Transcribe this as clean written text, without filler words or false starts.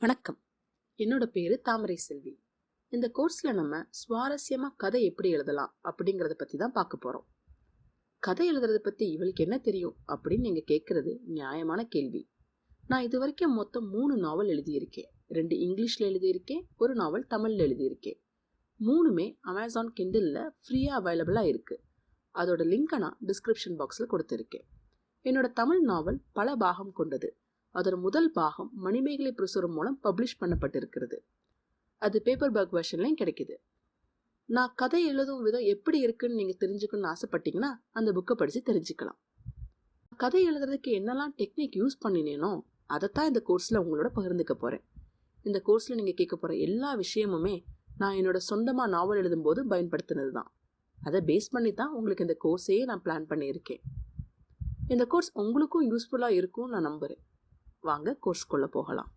வணக்கம். என்னோட பேரு தாமரை செல்வி. இந்த கோர்ஸ்ல நம்ம சுவாரஸ்யமா கதை எப்படி எழுதலாம் அப்படிங்கறத பத்தி தான் பார்க்க போறோம். கதை எழுதுறத பத்தி இவளுக்கு என்ன தெரியும் அப்படின்னு நீங்க கேட்கறது நியாயமான கேள்வி. நான் இது வரைக்கும் மொத்தம் 3 நாவல் எழுதியிருக்கேன். 2 இங்கிலீஷ்ல எழுதியிருக்கேன், ஒரு நாவல் தமிழ்ல எழுதியிருக்கேன். 3மே அமேசான் கிண்டில்ல ஃப்ரீயா அவைலபிளா இருக்கு. அதோட லிங்கை நான் டிஸ்கிரிப்ஷன் பாக்ஸ்ல கொடுத்திருக்கேன். என்னோட தமிழ் நாவல் பல பாகம் கொண்டது. அதோட முதல் பாகம் மணிமேகலை பிரசுரம் மூலம் பப்ளிஷ் பண்ணப்பட்டிருக்கிறது. அது பேப்பர் பேக் வெர்ஷன்லையும் கிடைக்குது. நான் கதை எழுதும் விதம் எப்படி இருக்குன்னு நீங்க தெரிஞ்சுக்கணும்னு ஆசைப்பட்டீங்கன்னா அந்த புக்கை படிச்சு தெரிஞ்சுக்கலாம். கதை எழுதுறதுக்கு என்னெல்லாம் டெக்னிக் யூஸ் பண்ணினேனோ அதைத்தான் இந்த கோர்ஸ்ல உங்களோட பகிர்ந்துக்க போறேன். இந்த கோர்ஸ்ல நீங்க கேட்க போற எல்லா விஷயமுமே நான் என்னோட சொந்தமா நாவல் எழுதும் போது பயன்படுத்தினது தான். அதை பேஸ் பண்ணி தான் உங்களுக்கு இந்த கோர்ஸையே நான் பிளான் பண்ணியிருக்கேன். இந்த கோர்ஸ் உங்களுக்கும் யூஸ்ஃபுல்லா இருக்கும்னு நான் நம்புறேன். வாங்க கோர்ஸ்குள்ள போகலாம்.